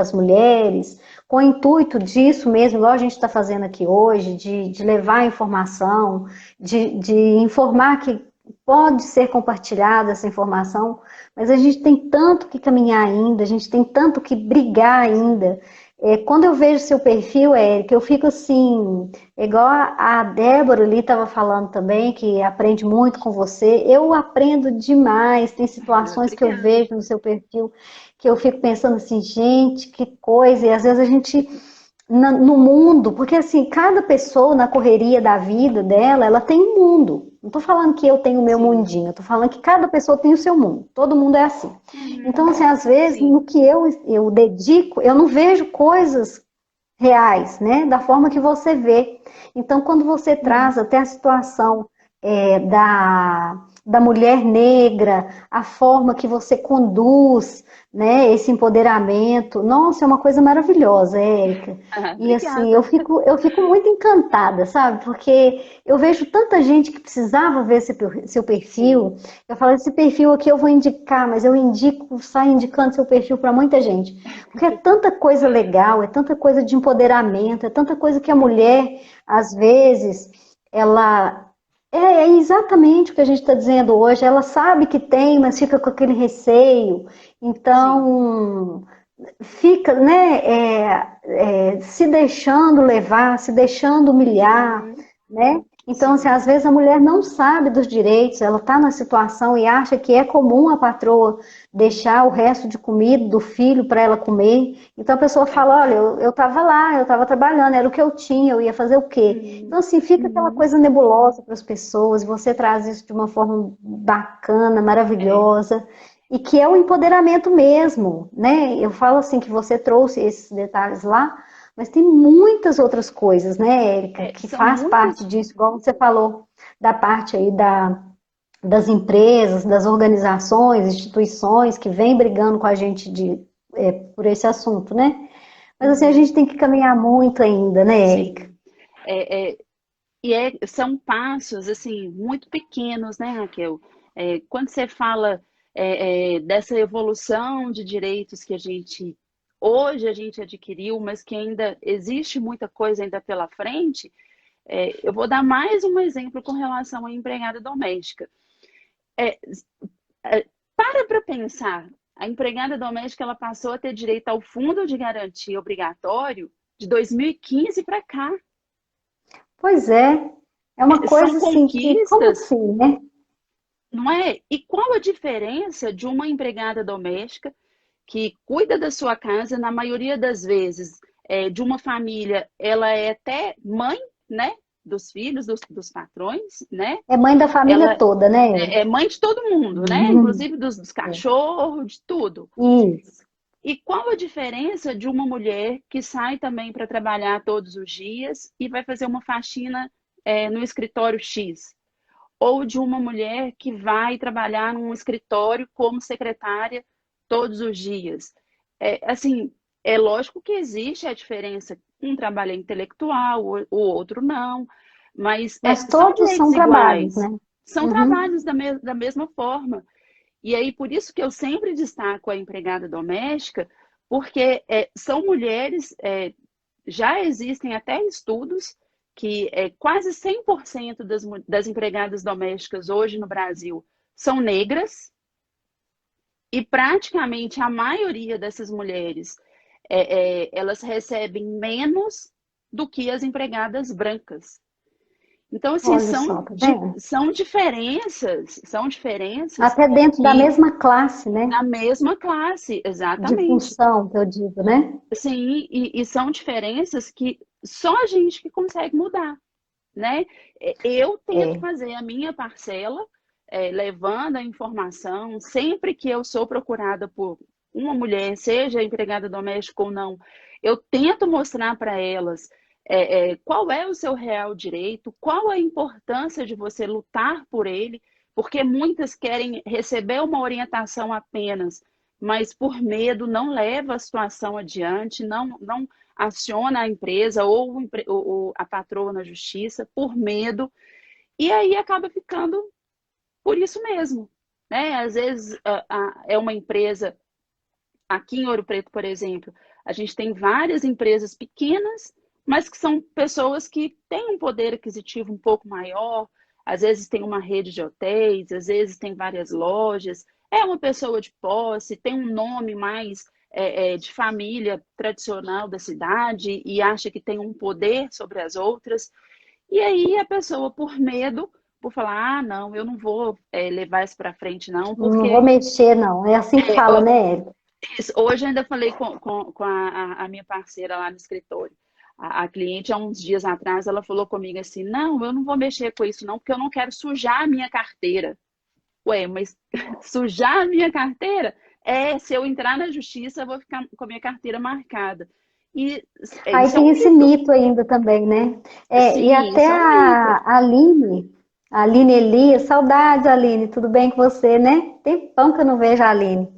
as mulheres, com o intuito disso mesmo, igual a gente está fazendo aqui hoje, de levar a informação, de informar que pode ser compartilhada essa informação, mas a gente tem tanto que caminhar ainda, a gente tem tanto que brigar ainda. Quando eu vejo seu perfil, Érica, eu fico assim, igual a Débora ali estava falando também, que aprende muito com você, eu aprendo demais, tem situações que eu vejo no seu perfil, que eu fico pensando assim, gente, que coisa, e às vezes a gente, no mundo, porque assim, cada pessoa na correria da vida dela, ela tem um mundo. Não estou falando que eu tenho o meu mundinho, eu estou falando que cada pessoa tem o seu mundo. Todo mundo é assim. Então, assim, às vezes, no que eu dedico, eu não vejo coisas reais, né? Da forma que você vê. Então, quando você traz até a situação da mulher negra, a forma que você conduz, né, esse empoderamento, nossa, é uma coisa maravilhosa, Érica. E assim, eu fico muito encantada, sabe? Porque eu vejo tanta gente que precisava ver seu perfil. Eu falo, esse perfil aqui eu vou indicar, mas eu saio indicando seu perfil para muita gente. Porque é tanta coisa legal, é tanta coisa de empoderamento, é tanta coisa que a mulher, às vezes, ela... É exatamente o que a gente está dizendo hoje. Ela sabe que tem, mas fica com aquele receio. Então, fica, né, se deixando levar, se deixando humilhar, né? Então, assim, sim. às vezes a mulher não sabe dos direitos, ela está na situação e acha que é comum a patroa deixar o resto de comida do filho para ela comer. Então a pessoa É. fala, olha, eu estava lá, eu estava trabalhando, era o que eu tinha, eu ia fazer o quê? Então, Hum, assim, fica aquela uhum, coisa nebulosa para as pessoas, você traz isso de uma forma bacana, é. maravilhosa, e que é o empoderamento mesmo, né? Eu falo assim que você trouxe esses detalhes lá, mas tem muitas outras coisas, né, Érica, que São faz parte muitas. disso, igual você falou, da parte aí das empresas, das organizações, instituições que vêm brigando com a gente por esse assunto, né? Mas assim, a Uhum, gente tem que caminhar muito ainda, né, Érica? sim. É, é, são passos, assim, muito pequenos, né, Raquel? Quando você fala dessa evolução de direitos que hoje a gente adquiriu, mas que ainda existe muita coisa ainda pela frente, eu vou dar mais um exemplo com relação à empregada doméstica. É, para pensar, a empregada doméstica ela passou a ter direito ao fundo de garantia obrigatório de 2015 para cá. Pois é uma São coisa assim que, como conquistas, assim, né? não é? E qual a diferença de uma empregada doméstica que cuida da sua casa, na maioria das vezes, de uma família, ela é até mãe, né? Dos filhos, dos patrões, né? É mãe da família Ela toda, né, é Érica? mãe de todo mundo, né? Inclusive dos cachorros, de tudo. Isso. E qual a diferença de uma mulher que sai também para trabalhar todos os dias e vai fazer uma faxina no escritório X? Ou de uma mulher que vai trabalhar num escritório como secretária todos os dias? Assim, é lógico que existe a diferença. Um trabalho é intelectual, o outro não, mas Mas são todos direitos são trabalhos, iguais, né? são Uhum. trabalhos da mesma forma. E aí, por isso que eu sempre destaco a empregada doméstica, porque são mulheres, já existem até estudos que quase 100% das empregadas domésticas hoje no Brasil são negras, e praticamente a maioria dessas mulheres, elas recebem menos do que as empregadas brancas. Então, assim, Olha só, tá vendo? são diferenças Até dentro da que mesma classe, né? da mesma classe, De exatamente. função, que eu digo, né? Sim, e são diferenças que só a gente que consegue mudar, né? Eu tento É. fazer a minha parcela, levando a informação, sempre que eu sou procurada por uma mulher, seja empregada doméstica ou não, eu tento mostrar para elas qual é o seu real direito, qual a importância de você lutar por ele, porque muitas querem receber uma orientação apenas, mas por medo não leva a situação adiante, não aciona a empresa ou a patroa na justiça por medo, e aí acaba ficando por isso mesmo. Né? Às vezes é uma empresa, aqui em Ouro Preto, por exemplo, a gente tem várias empresas pequenas, mas que são pessoas que têm um poder aquisitivo um pouco maior, às vezes tem uma rede de hotéis, às vezes tem várias lojas, é uma pessoa de posse, tem um nome mais de família tradicional da cidade e acha que tem um poder sobre as outras. E aí a pessoa, por medo, por falar, ah, não, eu não vou levar isso para frente, não, Não vou porque mexer, não. É assim que fala, né, Érica? hoje eu ainda falei com a minha parceira lá no escritório. A cliente, há uns dias atrás, ela falou comigo assim: não, eu não vou mexer com isso, não, porque eu não quero sujar a minha carteira. Ué, mas sujar a minha carteira? Se eu entrar na justiça, eu vou ficar com a minha carteira marcada. E Aí isso é tem um esse mito. mito ainda também, né? E Sim, até isso é um mito. a Aline Elias, saudades, Aline, tudo bem com você, né? Tem pão que eu não vejo a Aline.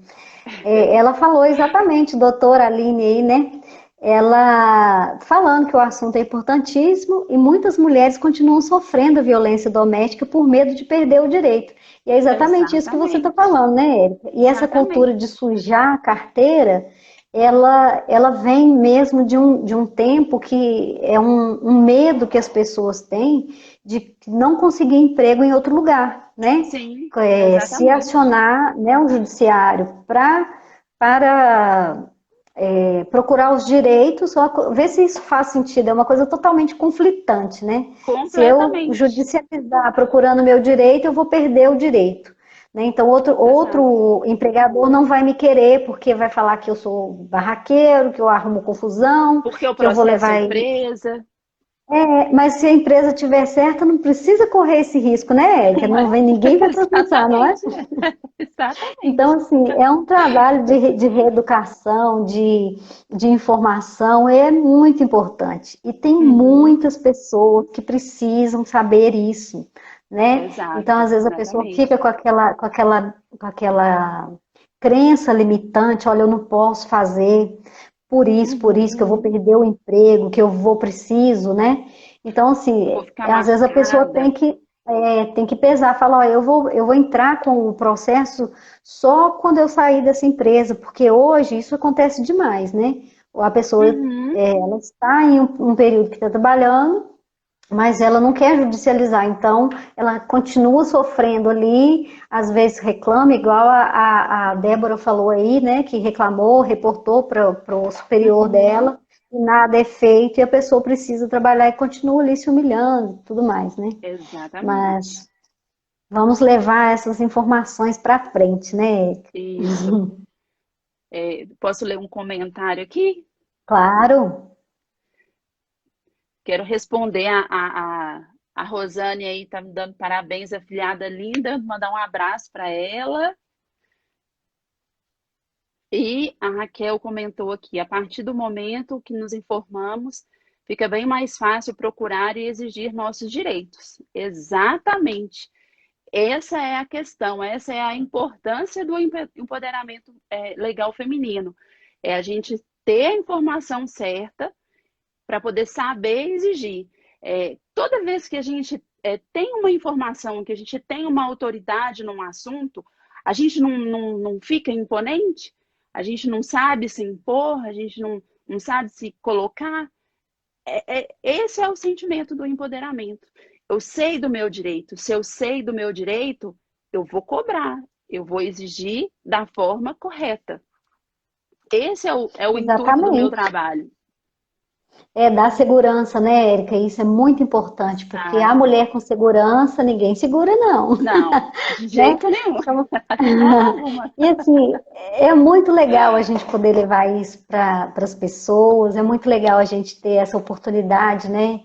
Ela falou exatamente, doutora Aline aí, né? Ela falando que o assunto é importantíssimo e muitas mulheres continuam sofrendo violência doméstica por medo de perder o direito. E é exatamente isso que você está Exatamente. falando, né, Érica? E essa cultura Exatamente. de sujar a carteira, ela vem mesmo de um tempo que é um medo que as pessoas têm de não conseguir emprego em outro lugar, né? Sim, Se exatamente. acionar, né, o judiciário para procurar os direitos, ver se isso faz sentido. É uma coisa totalmente conflitante, né? Se eu Completamente. judicializar procurando meu direito, eu vou perder o direito. Né? Então, Exato. outro empregador não vai me querer porque vai falar que eu sou barraqueiro, que eu arrumo confusão, Porque o que eu vou processo a levar. empresa. Mas se a empresa tiver certa, não precisa correr esse risco, né, Érica? Não Não é? vem, ninguém vai processar, não é? Exatamente. Então, Exatamente. assim, é um trabalho de reeducação, de informação, é muito importante. E tem Uhum. muitas pessoas que precisam saber isso, né? Então, Exato, às vezes a pessoa fica exatamente. com aquela crença limitante, olha, eu não posso fazer por isso que eu vou Uhum. perder o emprego, que eu vou preciso, né? Então, Vou assim, ficar às vezes a pessoa marcada. tem que pesar, falar, ó, eu vou entrar com o processo só quando eu sair dessa empresa, porque hoje isso acontece demais, né? A pessoa, Uhum. ela está em um período que está trabalhando, mas ela não quer judicializar, então ela continua sofrendo ali, às vezes reclama, igual a Débora falou aí, né, que reclamou, reportou para o superior Uhum. dela, e nada é feito, e a pessoa precisa trabalhar e continua ali se humilhando e tudo mais, né? Exatamente. Mas vamos levar essas informações para frente, né? Isso. Posso ler um comentário aqui? Claro. Quero responder a Rosane aí, tá me dando parabéns, afilhada linda, mandar um abraço para ela. E a Raquel comentou aqui, a partir do momento que nos informamos, fica bem mais fácil procurar e exigir nossos direitos. Exatamente. Essa é a questão, essa é a importância do empoderamento legal feminino. É a gente ter a informação certa para poder saber exigir. Toda vez que a gente tem uma informação, que a gente tem uma autoridade num assunto, a gente não fica imponente, a gente não sabe se impor, a gente não sabe se colocar. Esse é o sentimento do empoderamento. Eu sei do meu direito. Se eu sei do meu direito, eu vou cobrar, eu vou exigir da forma correta. Esse é o intuito do meu Exatamente. trabalho. Dar segurança, né, Érica? Isso é muito importante, porque a Tá? mulher com segurança, ninguém segura, não. Não, de Né? jeito nenhum. Então, De forma alguma. e assim, é muito legal a gente poder levar isso para as pessoas, é muito legal a gente ter essa oportunidade, né?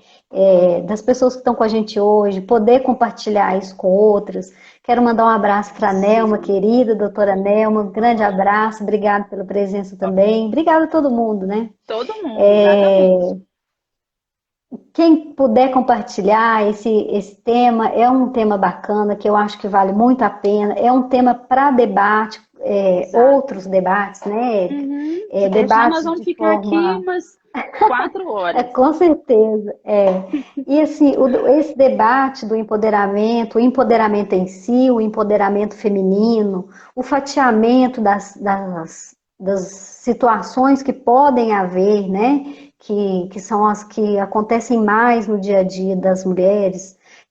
Das pessoas que estão com a gente hoje, poder compartilhar isso com outras. Quero mandar um abraço para a Nelma, Sim, querida doutora Nelma, um grande abraço, obrigada pela presença também, obrigada a todo mundo, né? todo mundo, exatamente. Quem puder compartilhar esse tema, é um tema bacana, que eu acho que vale muito a pena. É um tema para debate, Exato. outros debates, né, Érica? Uhum. Se deixar, nós Debates vamos de ficar aqui forma. umas 4 horas. Com certeza. E assim, esse debate do empoderamento, o empoderamento em si, o empoderamento feminino, o fatiamento das situações que podem haver, né? Que são as que acontecem mais no dia a dia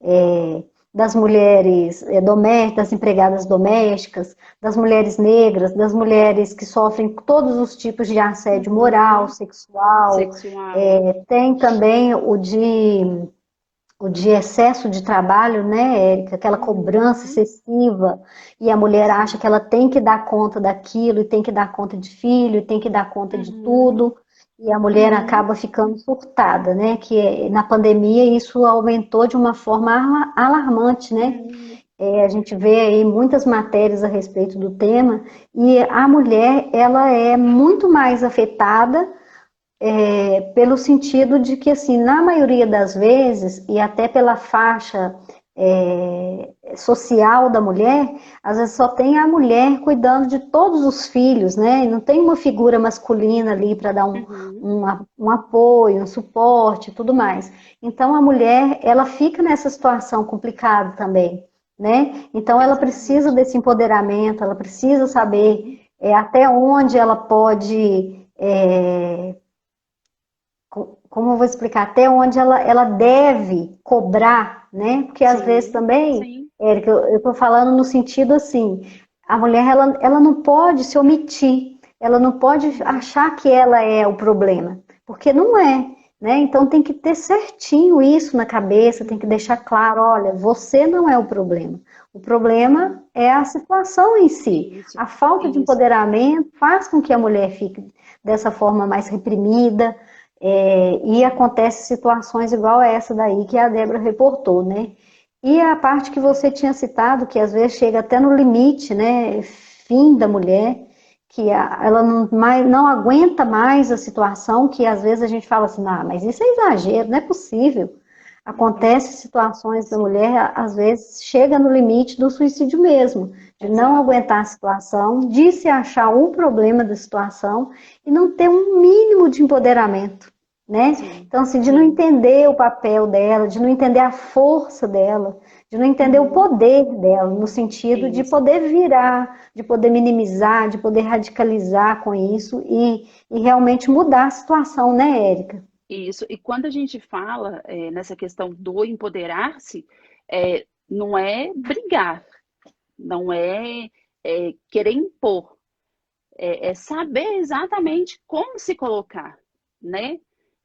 é, das mulheres domésticas, das empregadas domésticas, das mulheres negras, das mulheres que sofrem todos os tipos de assédio moral, Uhum. sexual. Sexual. Tem também o de excesso de trabalho, né, Érica? Aquela cobrança Uhum. excessiva, e a mulher acha que Sim. ela tem que dar conta daquilo, e tem que dar conta de filho, e tem que dar conta de Uhum. tudo, e a mulher Uhum. acaba ficando surtada, né? Que na pandemia isso aumentou de uma forma alarmante, né? Uhum. A gente vê aí muitas matérias a respeito do tema, e a mulher, ela é muito mais afetada pelo sentido de que, assim, na maioria das vezes, e até pela faixa social da mulher, às vezes só tem a mulher cuidando de todos os filhos, né? E não tem uma figura masculina ali para dar Uhum. um apoio, um suporte e tudo mais. Então a mulher, ela fica nessa situação complicada também, né? Então ela precisa Exatamente. desse empoderamento, ela precisa Uhum. saber até onde ela pode como eu vou explicar, até onde ela deve cobrar, né? Porque às vezes Sim, também, sim. Érica, eu estou falando no sentido assim, a mulher ela não pode se omitir. ela não pode achar que ela é o problema, porque não é, né? Então tem que ter certinho isso na cabeça, tem que deixar claro, olha, você não é o problema é a situação em si. Isso, A falta de isso. empoderamento faz com que a mulher fique dessa forma mais reprimida, e acontece situações igual a essa daí que a Débora reportou, né? E a parte que você tinha citado, que às vezes chega até no limite, né? Fim da mulher, que ela não aguenta mais a situação, que às vezes a gente fala assim, ah, mas isso é exagero, não é possível. Acontece situações da Sim, mulher, às vezes, chega no limite do suicídio mesmo, de não exato. aguentar a situação, de se achar um problema da situação e não ter um mínimo de empoderamento, né? Sim, Então, assim, de não sim. entender o papel dela, de não entender a força dela, de não entender o Uhum, poder dela, no sentido de isso. poder virar, de poder minimizar, de poder radicalizar com isso e realmente mudar a situação, né, Érica? Isso. E quando a gente fala nessa questão do empoderar-se, não é brigar, não é querer impor, é saber exatamente como se colocar, né?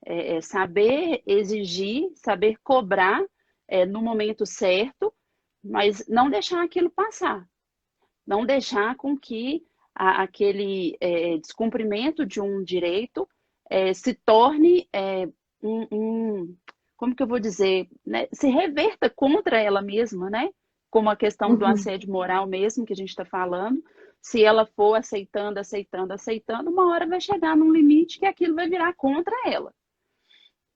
É saber exigir, saber cobrar no momento certo, mas não deixar aquilo passar, não deixar com que aquele descumprimento de um direito se torne como que eu vou dizer, né? Se reverta contra ela mesma, né? Como a questão do Uhum. assédio moral mesmo que a gente está falando. Se ela for aceitando, aceitando, aceitando, uma hora vai chegar num limite que aquilo vai virar contra ela,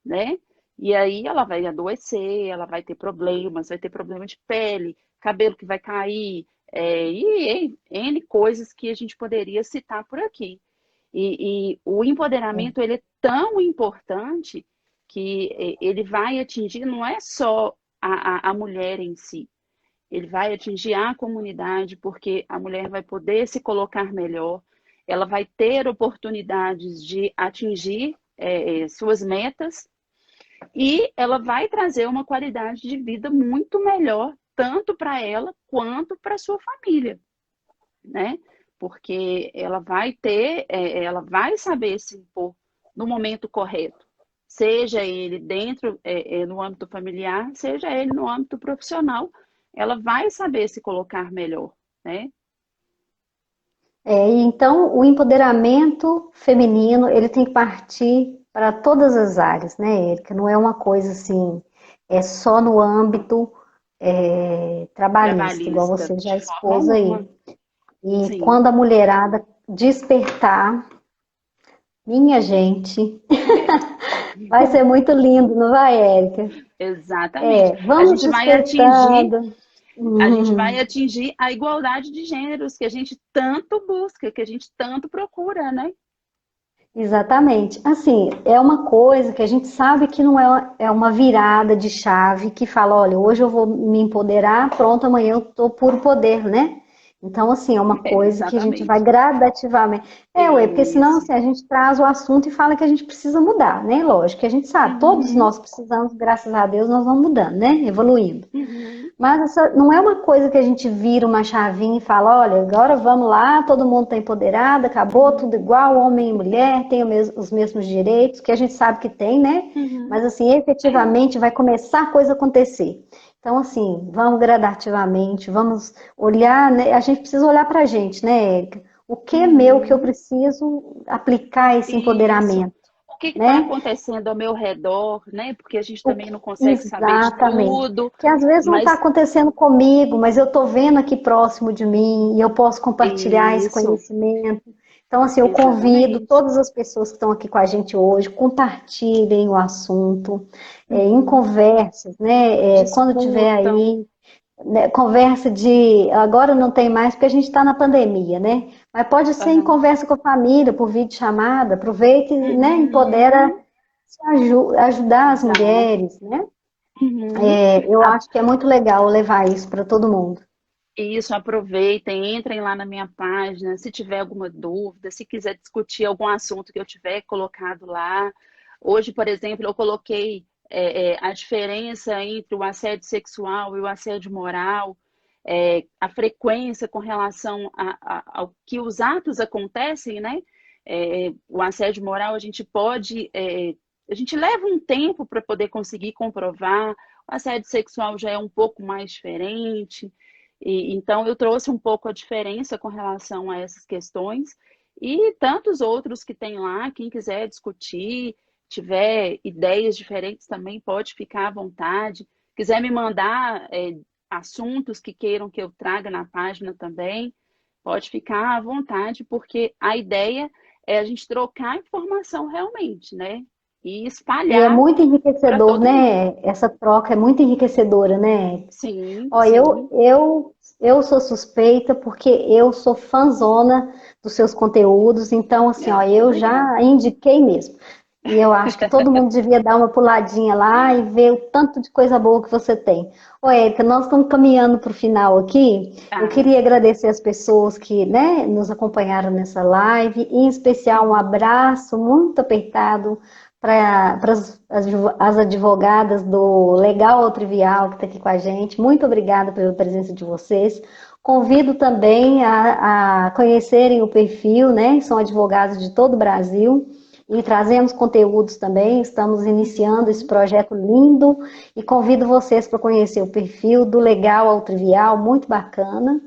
né? E aí ela vai adoecer, ela vai ter problemas, vai ter problema de pele, cabelo que vai cair, e N coisas que a gente poderia citar por aqui. E o empoderamento ele é tão importante que ele vai atingir não é só a mulher em si, ele vai atingir a comunidade, porque a mulher vai poder se colocar melhor, ela vai ter oportunidades de atingir suas metas e ela vai trazer uma qualidade de vida muito melhor, tanto para ela quanto para sua família, né? Porque ela vai ter, ela vai saber se impor no momento correto, seja ele dentro, no âmbito familiar, seja ele no âmbito profissional, ela vai saber se colocar melhor, né? E então, o empoderamento feminino, ele tem que partir para todas as áreas, né, Érica? Não é uma coisa assim, é só no âmbito trabalhista, igual Trabalhista, você já de forma expôs aí. alguma. E Sim, quando a mulherada despertar, minha gente, é, vai ser muito lindo, não vai, Érica? exatamente. Vamos despertando. A gente vai Uhum. atingir a igualdade de gêneros que a gente tanto busca, que a gente tanto procura, né? Exatamente. Assim, é uma coisa que a gente sabe que não é uma virada de chave que fala, olha, hoje eu vou me empoderar, pronto, amanhã eu tô puro poder, né? Então, assim, é uma coisa que a gente vai Exatamente. gradativamente. Porque senão Isso. assim, a gente traz o assunto e fala que a gente precisa mudar, né? Lógico que a gente sabe, todos Uhum, nós precisamos, graças a Deus, nós vamos mudando, né? Evoluindo. uhum. Mas essa não é uma coisa que a gente vira uma chavinha e fala, olha, agora vamos lá, todo mundo está empoderado, acabou tudo igual, homem e mulher, tem os mesmos direitos, que a gente sabe que tem, né? Uhum. Mas assim, É, efetivamente vai começar a coisa a acontecer. Então, assim, vamos gradativamente, vamos olhar, né? A gente precisa olhar para a gente, né, Érica? O que é meu que eu uhum. preciso aplicar esse Isso. empoderamento, O que está né? acontecendo ao meu redor, né? Porque a gente também não consegue saber de Exatamente. tudo, Que às vezes não está mas acontecendo comigo, mas eu estou vendo aqui próximo de mim e eu posso compartilhar esse isso, conhecimento. Então, assim, eu convido exatamente. todas as pessoas que estão aqui com a gente hoje, compartilhem o assunto, em Uhum. conversas, né? Quando tiver Discutam. aí, né, conversa de. Agora não tem mais, porque a gente está na pandemia, né? Mas pode ser em Aham. conversa com a família, por videochamada, aproveita e, né, empodera, Uhum. ajudar as Exato. mulheres, né? Uhum. Eu acho que é muito legal levar isso para todo mundo. Isso, aproveitem, entrem lá na minha página, se tiver alguma dúvida, se quiser discutir algum assunto que eu tiver colocado lá. Hoje, por exemplo, eu coloquei a diferença entre o assédio sexual e o assédio moral. a frequência com relação ao que os atos acontecem, né? O assédio moral a gente pode, a gente leva um tempo para poder conseguir comprovar, o assédio sexual já é um pouco mais diferente, então eu trouxe um pouco a diferença com relação a essas questões, e tantos outros que tem lá, quem quiser discutir, tiver ideias diferentes também pode ficar à vontade, quiser me mandar assuntos que queiram que eu traga na página também, pode ficar à vontade, porque a ideia é a gente trocar informação realmente, né? E E é espalhar muito para enriquecedor, todo mundo. né? Essa troca é muito enriquecedora, né? Sim, Ó, sim. eu sou suspeita porque eu sou fãzona dos seus conteúdos, então, assim, ó, Ah, eu obrigada. já indiquei mesmo. E eu acho que todo mundo devia dar uma puladinha lá e ver o tanto de coisa boa que você tem. Ô, Érica, nós estamos caminhando para o final aqui. Eu Ah, queria agradecer as pessoas que, né, nos acompanharam nessa live, e em especial um uhum. abraço muito apertado para as advogadas do Legal ao Trivial que está aqui com a gente. Muito obrigada pela presença de vocês. Convido também a conhecerem o perfil, né? São advogados de todo o Brasil e trazemos conteúdos também. Estamos iniciando esse Uhum. projeto lindo e convido vocês para conhecer o perfil do Legal ao Trivial, muito bacana.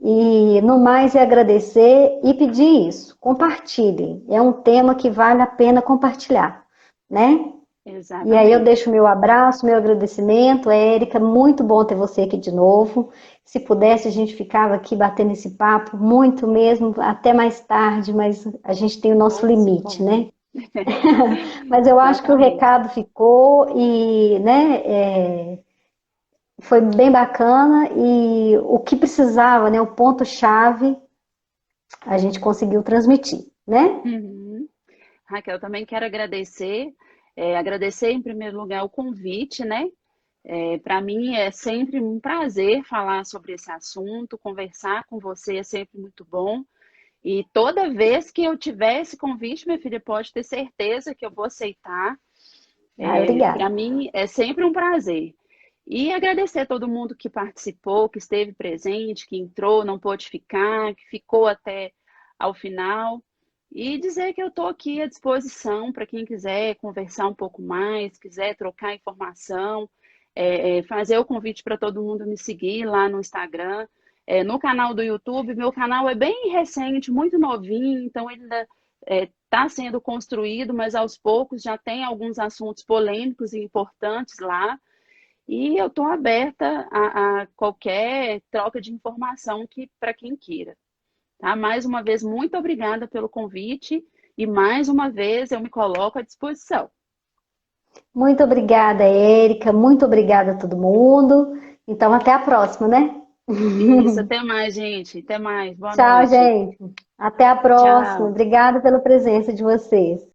E no mais é agradecer e pedir isso, compartilhem. É um tema que vale a pena compartilhar, né? E aí eu Exatamente. deixo meu abraço, meu agradecimento. Érica, muito bom ter você aqui de novo. Se pudesse, a gente ficava aqui batendo esse papo, muito mesmo, até mais tarde, mas a gente tem o nosso Ou limite, dispõe. né? Mas eu acho que o Exatamente. recado ficou e, né, foi bem bacana e o que precisava, né, o ponto-chave, a gente conseguiu transmitir, né? Uhum. Raquel, também quero agradecer, agradecer em primeiro lugar o convite, né? Para mim é sempre um prazer falar sobre esse assunto, conversar com você é sempre muito bom. E toda vez que eu tiver esse convite, minha filha, pode ter certeza que eu vou aceitar. Ah, Para obrigada. mim é sempre um prazer. E agradecer a todo mundo que participou, que esteve presente, que entrou, não pôde ficar, que ficou até ao final. E dizer que eu estou aqui à disposição para quem quiser conversar um pouco mais, quiser trocar informação, fazer o convite para todo mundo me seguir lá no Instagram, no canal do YouTube. Meu canal é bem recente, muito novinho, então ele ainda está sendo construído, mas aos poucos já tem alguns assuntos polêmicos e importantes lá. E eu estou aberta a qualquer troca de informação que para quem queira. Tá? Mais uma vez, muito obrigada pelo convite e mais uma vez eu me coloco à disposição. Muito obrigada, Érica. Muito obrigada a todo mundo. Então, até a próxima, né? Isso, até mais, gente. Até mais. Boa Tchau, noite. gente. Até a próxima. Tchau. Obrigada pela presença de vocês.